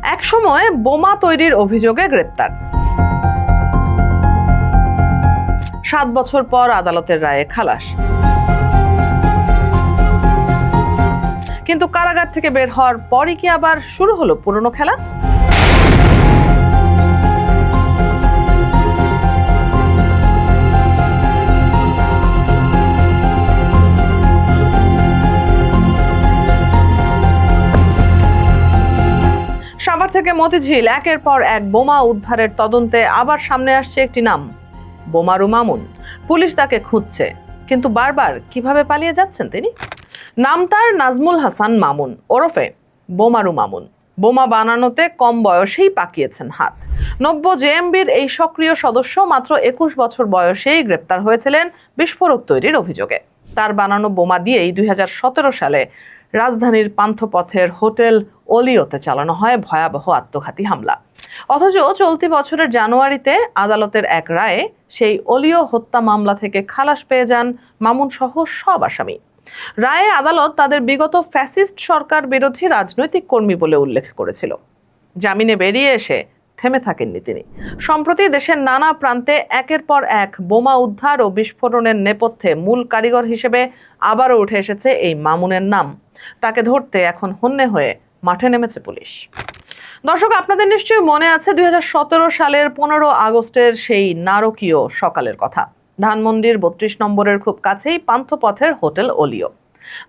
একসময় বোমা তৈরির অভিযোগে গ্রেপ্তার, 7 বছর পর আদালতের রায়ে খালাস। কিন্তু কারাগার থেকে বের হওয়ার পরই কি আবার শুরু হলো পুরনো খেলা? সাভার থেকে মতিঝিল একের পর এক বোমা উদ্ধারের তদন্তে আবার সামনে আসছে একটি নাম, বোমারু মামুন। পুলিশ তাকে খুঁজছে, কিন্তু বারবার কিভাবে পালিয়ে যাচ্ছেন তিনি? নাম তার নাজমুল হাসান মামুন ওরফে বোমারু মামুন। বোমা বানানোতে কম বয়সেই পাকিয়েছেন হাত। 90 জেএমবির এই সক্রিয় সদস্য মাত্র 21 বছর বয়সেই গ্রেপ্তার হয়েছিলেন বিস্ফোরক তৈরির অভিযোগে। তার বানানো বোমা দিয়েই 2017 সালে রাজধানীর পান্থপথের হোটেল ওলিওতে চালানো হয় ভয়াবহ আত্মঘাতী হামলা। অথচ চলতি বছরের জানুয়ারিতে আদালতের এক রায়ে সেই ওলিও হত্যা মামলা থেকে খালাস পেয়ে যান মামুন সহ সব আসামি। রায়ে আদালত তাদের বিগত ফ্যাসিস্ট সরকার বিরোধী রাজনৈতিক কর্মী বলে উল্লেখ করেছিল। জামিনে বেরিয়ে এসে থেমে থাকেননি তিনি। সম্প্রতি দেশের নানা প্রান্তে একের পর এক বোমা উদ্ধার ও বিস্ফোরণের নেপথ্যে মূল কারিগর হিসেবে আবারও উঠে এসেছে এই মামুনের নাম। তাকে ধরতে এখন হন্যে হয়ে মাঠে নেমেছে পুলিশ। দর্শক, আপনাদের নিশ্চয়ই মনে আছে 2017 সালের 15 আগস্টের সেই নারকীয় সকালের কথা। ধানমন্ডির 32 নম্বরের খুব কাছেই পান্থপথের হোটেল ওলিও।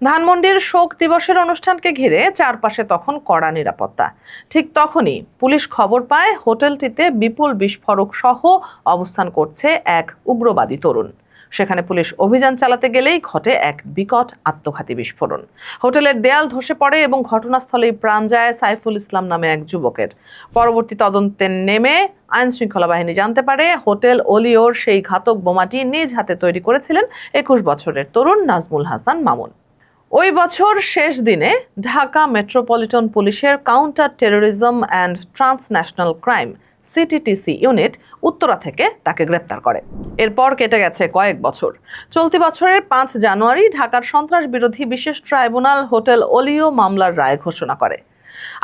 ধানমন্ডির শোক দিবসের অনুষ্ঠানকে ঘিরে চারপাশে তখন কড়া নিরাপত্তা। ঠিক তখনই পুলিশ খবর পায় হোটেলটিতে বিপুল বিস্ফোরক সহ অবস্থান করছে এক উগ্রবাদী তরুণ। সেখানে পুলিশ অভিযান চালাতে গেলেই ঘটে এক বিকট আত্মঘাতী বিস্ফোরণ। হোটেলের দেয়াল ধসে পড়ে এবং ঘটনাস্থলেই প্রাণ যায় সাইফুল ইসলাম নামে এক যুবকের। পরবর্তী তদন্তে নেমে আইন শৃঙ্খলা বাহিনী জানতে পারে হোটেল ওলিওর সেই ঘাতক বোমাটি নিজ হাতে তৈরি করেছিলেন 21 বছরের তরুণ নাজমুল হাসান মামুন। ওই বছর শেষ দিনে ঢাকা মেট্রোপলিটন পুলিশের counter terrorism and transnational crime CTTC unit Uttara থেকে তাকে গ্রেপ্তার করে। এরপর কেটে গেছে কয়েক বছর। চলতি বছরের 5 জানুয়ারি ঢাকার সন্ত্রাস বিরোধী বিশেষ ট্রাইব্যুনাল হোটেল ওলিও মামলার রায় ঘোষণা করে।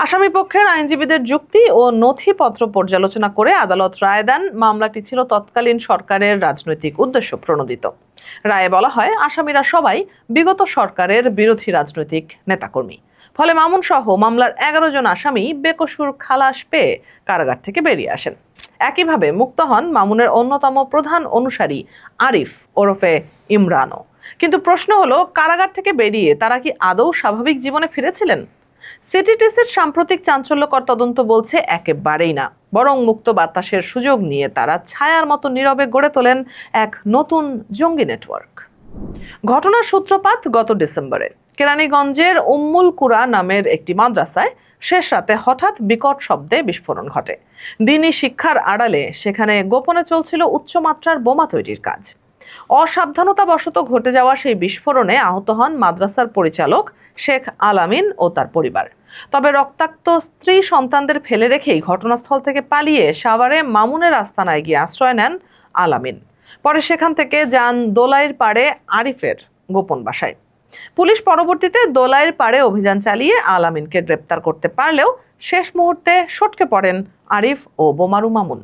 আসামি পক্ষের আইনজীবীদের যুক্তি ও নথিপত্র পর্যালোচনা করে আদালত রায় দেন মামলাটি ছিল তৎকালীন সরকারের রাজনৈতিক উদ্দেশ্য প্রণোদিত। রায়ে বলা হয় আসামিরা সবাই বিগত সরকারের বিরোধী রাজনৈতিক নেতাকর্মী। ফলে মামুন সহ মামলার 11 জন আসামি বেকসুর খালাস পেয়ে কারাগার থেকে বেরিয়ে আসেন। একইভাবে মুক্ত হন মামুনের অন্যতম প্রধান অনুসারী আরিফ ওরফে ইমরানও। কিন্তু প্রশ্ন হলো, কারাগার থেকে বেরিয়ে তারা কি আদৌ স্বাভাবিক জীবনে ফিরেছিলেন? সিটিটিসির সাম্প্রতিক চাঞ্চল্যকর তদন্ত বলছে একেবারেই না, বরং মুক্ত বাতাসের সুযোগ নিয়ে তারা ছায়ার মতো নীরবে গড়ে তোলেন এক নতুন জঙ্গি নেটওয়ার্ক। ঘটনার সূত্রপাত গত ডিসেম্বরে কেরানীগঞ্জের উম্মুল কুরা নামের একটি মাদ্রাসায় শেষ রাতে হঠাৎ বিকট শব্দে বিস্ফোরণ ঘটে। দিনই শিক্ষার আড়ালে সেখানে গোপনে চলছিল উচ্চমাত্রার বোমা তৈরির কাজ। অসাবধানতাবশত ঘটে যাওয়া সেই বিস্ফোরণে আহত হন মাদ্রাসার পরিচালক শেখ আলামিন ও তার পরিবার। তবে রক্তাক্ত স্ত্রী সন্তানদের ফেলে রেখেই ঘটনাস্থল থেকে পালিয়ে সাভারে মামুনের আস্তানায় গিয়ে আশ্রয় নেন আলামিন। পরে সেখান থেকে যান দোলাইর পাড়ে আরিফের গোপন বাসায়। পুলিশ পরবর্তীতে দোলাইর পাড়ে অভিযান চালিয়ে আলামিনকে গ্রেপ্তার করতে পারলেও শেষ মুহূর্তে সটকে পড়েন আরিফ ও বোমারু মামুন।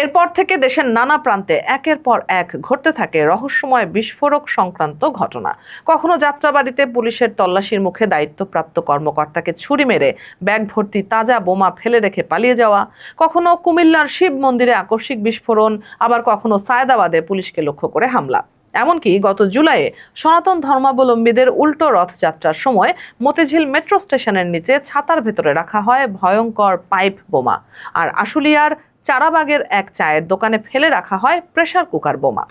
এরপর থেকে দেশের নানা প্রান্তে একের পর এক ঘটতে থাকে রহস্যময় বিস্ফোরক সংক্রান্ত ঘটনা। কখনো যাত্রাবাড়িতে পুলিশের তল্লাশির মুখে দায়িত্বপ্রাপ্ত কর্মকর্তাকে ছুরি মেরে ব্যাগ ভর্তি তাজা বোমা ফেলে রেখে পালিয়ে যাওয়া, কখনো কুমিল্লার শিব মন্দিরে আকস্মিক বিস্ফোরণ, আবার কখনো সায়দাবাদে পুলিশকে লক্ষ্য করে হামলা। এমনকি গত জুলাইয়ে সনাতন ধর্মাবলম্বীদের উল্টো রথযাত্রার সময় মতিঝিল মেট্রো স্টেশনের নিচে ছাতার ভেতরে রাখা হয় ভয়ঙ্কর পাইপ বোমা, আর আশুলিয়ার চারাবাগের এক চায়ের দোকানে ফেলে রাখা হয় প্রেসার কুকার বোমা।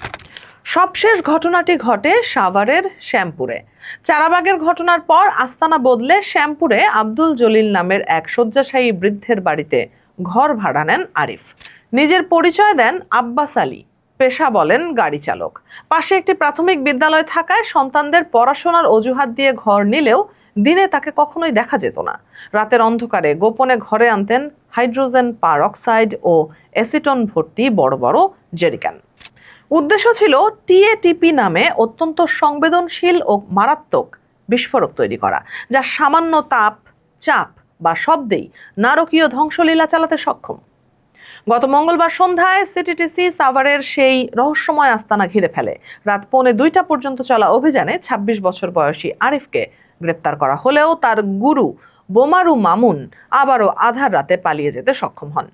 সবশেষ ঘটনাটি ঘটে সাভারের শ্যামপুরে। চারাবাগের ঘটনার পর আস্তানা বদলে শ্যামপুরে আব্দুল জলিল নামের এক শয্যাশায়ী বৃদ্ধের বাড়িতে ঘর ভাড়া নেন আরিফ। নিজের পরিচয় দেন আব্বাস আলী, পেশা বলেন গাড়ি চালক। পাশে একটি প্রাথমিক বিদ্যালয় থাকায় সন্তানদের পড়াশোনার অজুহাত দিয়ে ঘর নিলেও দিনে তাকে কখনোই দেখা যেত না। রাতের অন্ধকারে গোপনে ঘরে আনতেন হাইড্রোজেন পারঅক্সাইড ও অ্যাসিটন ভর্তি বড় বড় জেরিক্যান। উদ্দেশ্য ছিল টিএটিপি নামে অত্যন্ত সংবেদনশীল ও মারাত্মক বিস্ফোরক তৈরি করা, যা সামান্য তাপ, চাপ বা শব্দেই নারকীয় ধ্বংসলীলা চালাতে সক্ষম। গত মঙ্গলবার সন্ধ্যায় সিটিটিসি সাভারের সেই রহস্যময় আস্তানা ঘিরে ফেলে। রাত 1:45 পর্যন্ত চলা অভিযানে 26 বছর বয়সী আরিফকে গ্রেপ্তার করা হলেও তার গুরু বোমারু মামুন আবারও আধার রাতে পালিয়ে যেতে সক্ষম হন।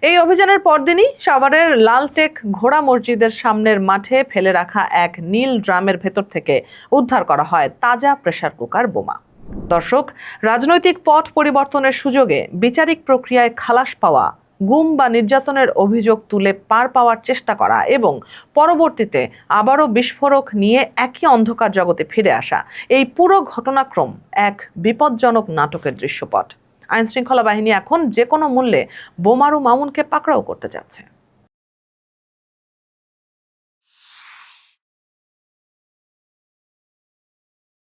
এই অভিযানের পরদিনই সাভারের লালটেক ঘোড়া মসজিদের সামনের মাঠে ফেলে রাখা এক নীল ড্রামের ভেতর থেকে উদ্ধার করা হয় তাজা প্রেসার কুকার বোমা। দর্শক, রাজনৈতিক পট পরিবর্তনের সুযোগে বিচারিক প্রক্রিয়ায় খালাস পাওয়া, গুম বা নির্যাতনের অভিযোগ তুলে পার পাওয়ার চেষ্টা করা এবং পরবর্তীতে আবারও বিস্ফোরক নিয়ে একই অন্ধকার জগতে ফিরে আসা, এই পুরো ঘটনাক্রম এক বিপজ্জনক নাটকের দৃশ্যপট। আইনশৃঙ্খলা বাহিনী এখন যে কোনো মূল্যে বোমারু মামুনকে পাকড়াও করতে যাচ্ছে।